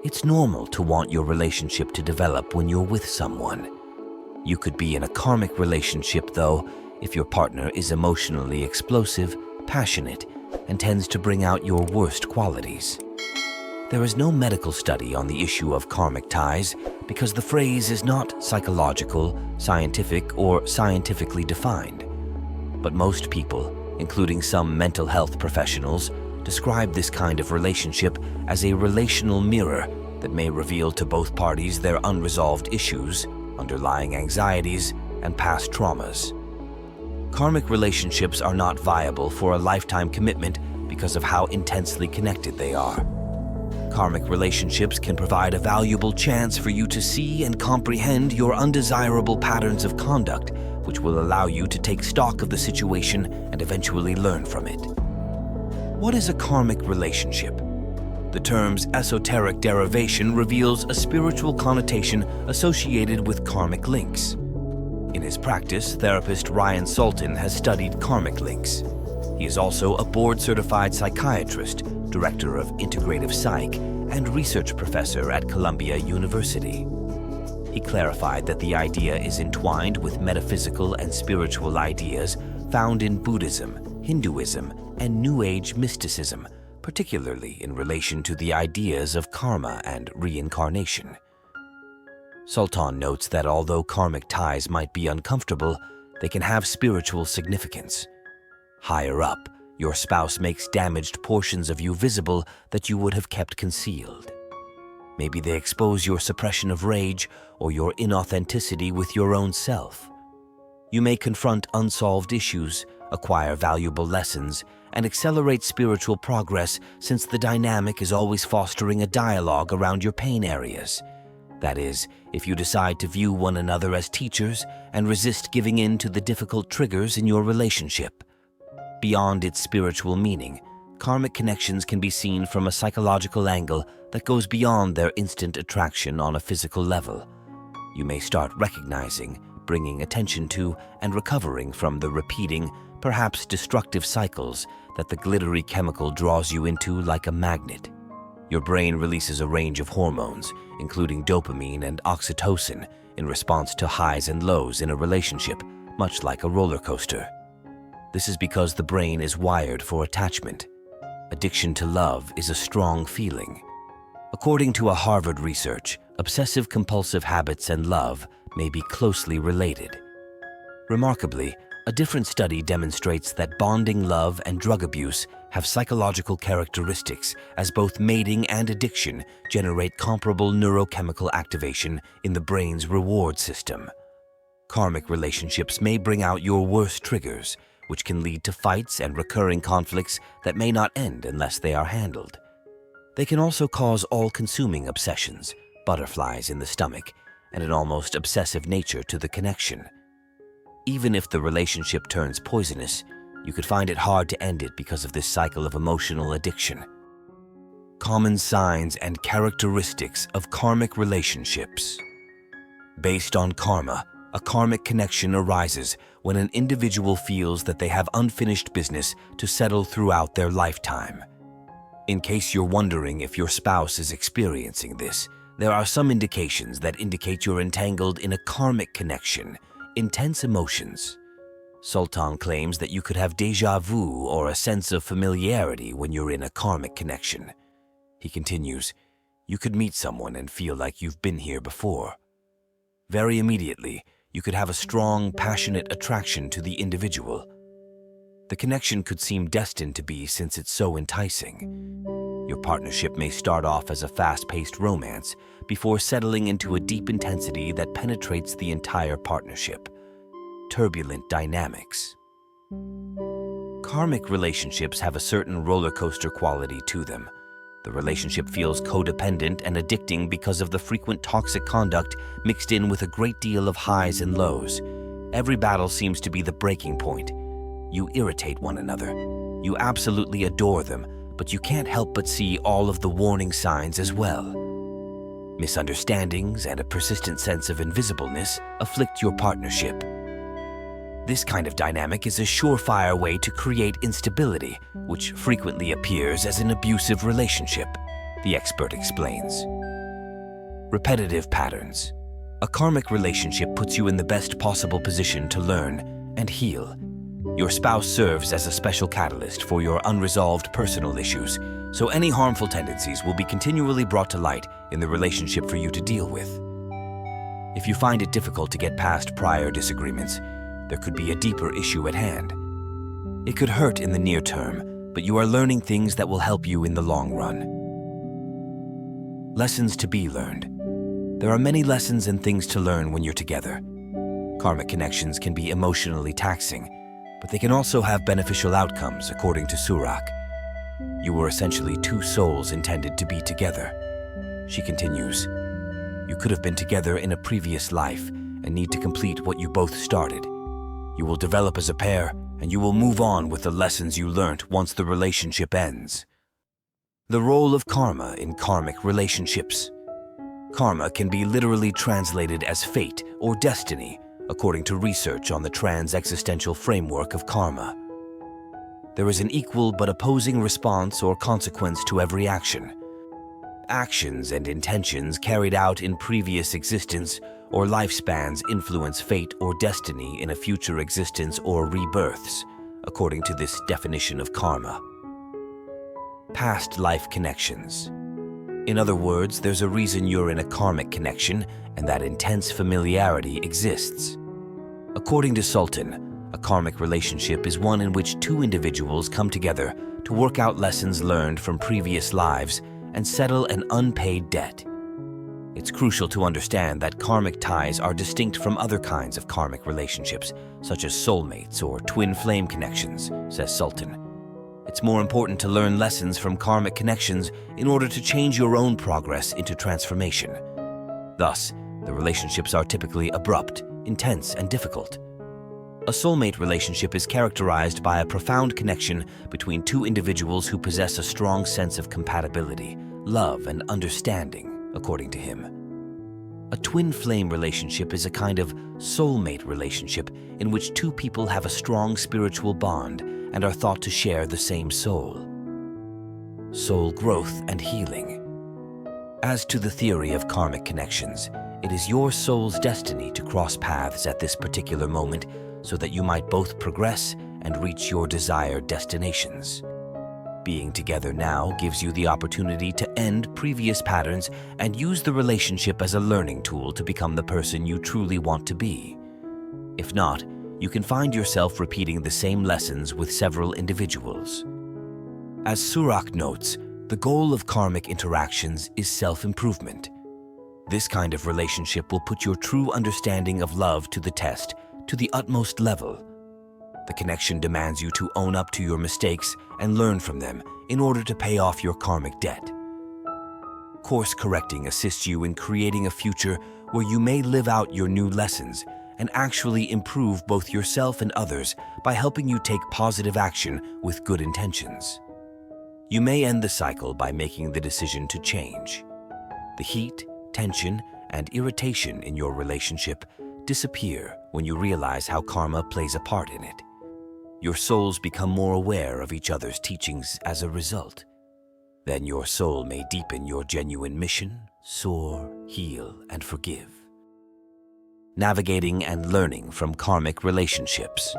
It's normal to want your relationship to develop when you're with someone. You could be in a karmic relationship, though, if your partner is emotionally explosive, passionate, and tends to bring out your worst qualities. There is no medical study on the issue of karmic ties because the phrase is not psychological, scientific, or scientifically defined. But most people, including some mental health professionals, describe this kind of relationship as a relational mirror that may reveal to both parties their unresolved issues, underlying anxieties, and past traumas. Karmic relationships are not viable for a lifetime commitment because of how intensely connected they are. Karmic relationships can provide a valuable chance for you to see and comprehend your undesirable patterns of conduct, which will allow you to take stock of the situation and eventually learn from it. What is a karmic relationship? The term's esoteric derivation reveals a spiritual connotation associated with karmic links. In his practice, therapist Ryan Sultan has studied karmic links. He is also a board-certified psychiatrist, director of integrative psych, and research professor at Columbia University. He clarified that the idea is entwined with metaphysical and spiritual ideas found in Buddhism, Hinduism, and New Age mysticism, particularly in relation to the ideas of karma and reincarnation. Sultan notes that although karmic ties might be uncomfortable, they can have spiritual significance. Higher up, your spouse makes damaged portions of you visible that you would have kept concealed. Maybe they expose your suppression of rage or your inauthenticity with your own self. You may confront unsolved issues, acquire valuable lessons, and accelerate spiritual progress since the dynamic is always fostering a dialogue around your pain areas. That is, if you decide to view one another as teachers and resist giving in to the difficult triggers in your relationship. Beyond its spiritual meaning, karmic connections can be seen from a psychological angle that goes beyond their instant attraction on a physical level. You may start recognizing, bringing attention to, and recovering from the repeating, perhaps destructive cycles that the glittery chemical draws you into like a magnet. Your brain releases a range of hormones, including dopamine and oxytocin, in response to highs and lows in a relationship, much like a roller coaster. This is because the brain is wired for attachment. Addiction to love is a strong feeling. According to a Harvard research, obsessive-compulsive habits and love may be closely related. Remarkably, a different study demonstrates that bonding love and drug abuse have psychological characteristics as both mating and addiction generate comparable neurochemical activation in the brain's reward system. Karmic relationships may bring out your worst triggers, which can lead to fights and recurring conflicts that may not end unless they are handled. They can also cause all-consuming obsessions, butterflies in the stomach, and an almost obsessive nature to the connection. Even if the relationship turns poisonous, you could find it hard to end it because of this cycle of emotional addiction. Common signs and characteristics of karmic relationships. Based on karma, a karmic connection arises when an individual feels that they have unfinished business to settle throughout their lifetime. In case you're wondering if your spouse is experiencing this, there are some indications that indicate you're entangled in a karmic connection. Intense emotions. Sultan claims that you could have déjà vu or a sense of familiarity when you're in a karmic connection. He continues, you could meet someone and feel like you've been here before. Very immediately, you could have a strong, passionate attraction to the individual. The connection could seem destined to be since it's so enticing. Your partnership may start off as a fast-paced romance before settling into a deep intensity that penetrates the entire partnership. Turbulent dynamics. Karmic relationships have a certain roller coaster quality to them. The relationship feels codependent and addicting because of the frequent toxic conduct mixed in with a great deal of highs and lows. Every battle seems to be the breaking point. You irritate one another. You absolutely adore them, but you can't help but see all of the warning signs as well. Misunderstandings and a persistent sense of invisibleness afflict your partnership. This kind of dynamic is a surefire way to create instability, which frequently appears as an abusive relationship, the expert explains. Repetitive patterns. A karmic relationship puts you in the best possible position to learn and heal. Your spouse serves as a special catalyst for your unresolved personal issues, so any harmful tendencies will be continually brought to light in the relationship for you to deal with. If you find it difficult to get past prior disagreements, there could be a deeper issue at hand. It could hurt in the near term, but you are learning things that will help you in the long run. Lessons to be learned. There are many lessons and things to learn when you're together. Karmic connections can be emotionally taxing, but they can also have beneficial outcomes, according to Surak. You were essentially two souls intended to be together. She continues, you could have been together in a previous life and need to complete what you both started. You will develop as a pair, and you will move on with the lessons you learnt once the relationship ends. The role of karma in karmic relationships. Karma can be literally translated as fate or destiny, according to research on the trans-existential framework of karma. There is an equal but opposing response or consequence to every action. Actions and intentions carried out in previous existence or lifespans influence fate or destiny in a future existence or rebirths, according to this definition of karma. Past life connections. In other words, there's a reason you're in a karmic connection, and that intense familiarity exists. According to Sultan, a karmic relationship is one in which two individuals come together to work out lessons learned from previous lives and settle an unpaid debt. It's crucial to understand that karmic ties are distinct from other kinds of karmic relationships, such as soulmates or twin flame connections, says Sultan. It's more important to learn lessons from karmic connections in order to change your own progress into transformation. Thus, the relationships are typically abrupt, intense, and difficult. A soulmate relationship is characterized by a profound connection between two individuals who possess a strong sense of compatibility, love, and understanding, according to him. A twin flame relationship is a kind of soulmate relationship in which two people have a strong spiritual bond and are thought to share the same soul. Soul growth and healing. As to the theory of karmic connections, it is your soul's destiny to cross paths at this particular moment so that you might both progress and reach your desired destinations. Being together now gives you the opportunity to end previous patterns and use the relationship as a learning tool to become the person you truly want to be. If not, you can find yourself repeating the same lessons with several individuals. As Surak notes, the goal of karmic interactions is self-improvement. This kind of relationship will put your true understanding of love to the test to the utmost level. The connection demands you to own up to your mistakes and learn from them in order to pay off your karmic debt. Course correcting assists you in creating a future where you may live out your new lessons and actually improve both yourself and others by helping you take positive action with good intentions. You may end the cycle by making the decision to change. The heat, tension, and irritation in your relationship disappear when you realize how karma plays a part in it. Your souls become more aware of each other's teachings as a result. Then your soul may deepen your genuine mission, soar, heal, and forgive. Navigating and learning from karmic relationships.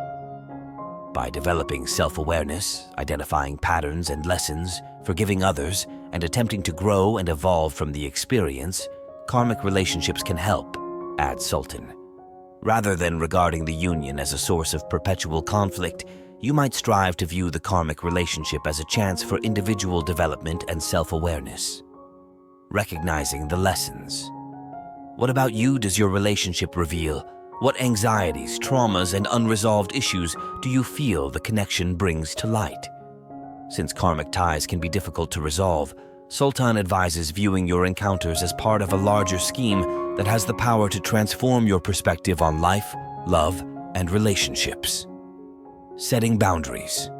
By developing self-awareness, identifying patterns and lessons, forgiving others, and attempting to grow and evolve from the experience, karmic relationships can help, adds Sultan. Rather than regarding the union as a source of perpetual conflict, you might strive to view the karmic relationship as a chance for individual development and self-awareness. Recognizing the lessons. What about you does your relationship reveal? What anxieties, traumas, and unresolved issues do you feel the connection brings to light? Since karmic ties can be difficult to resolve, Sultan advises viewing your encounters as part of a larger scheme that has the power to transform your perspective on life, love, and relationships. Setting boundaries.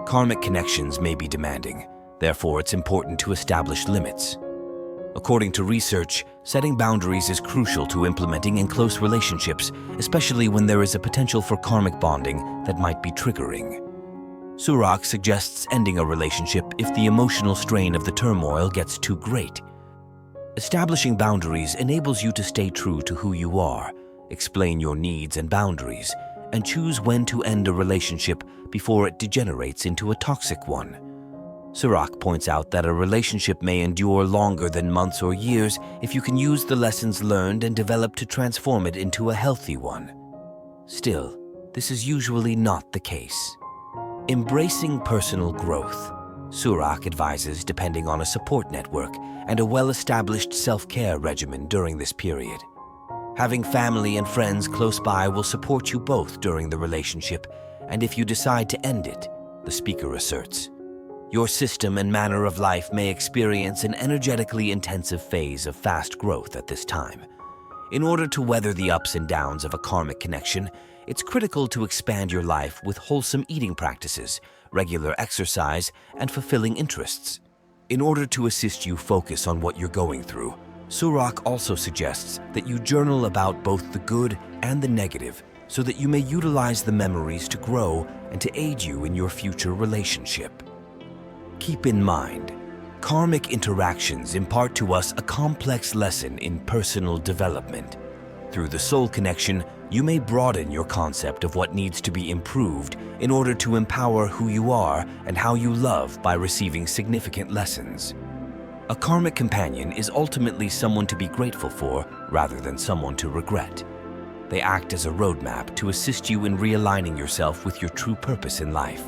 Karmic connections may be demanding, therefore it's important to establish limits. According to research, setting boundaries is crucial to implementing in close relationships, especially when there is a potential for karmic bonding that might be triggering. Surak suggests ending a relationship if the emotional strain of the turmoil gets too great. Establishing boundaries enables you to stay true to who you are, explain your needs and boundaries, and choose when to end a relationship before it degenerates into a toxic one. Sirach points out that a relationship may endure longer than months or years if you can use the lessons learned and develop to transform it into a healthy one. Still, this is usually not the case. Embracing personal growth. Sirach advises depending on a support network and a well-established self-care regimen during this period. Having family and friends close by will support you both during the relationship, and if you decide to end it, the speaker asserts, your system and manner of life may experience an energetically intensive phase of fast growth at this time. In order to weather the ups and downs of a karmic connection, it's critical to expand your life with wholesome eating practices, regular exercise, and fulfilling interests. In order to assist you focus on what you're going through, Sirach also suggests that you journal about both the good and the negative so that you may utilize the memories to grow and to aid you in your future relationship. Keep in mind, karmic interactions impart to us a complex lesson in personal development. Through the soul connection, you may broaden your concept of what needs to be improved in order to empower who you are and how you love by receiving significant lessons. A karmic companion is ultimately someone to be grateful for rather than someone to regret. They act as a roadmap to assist you in realigning yourself with your true purpose in life.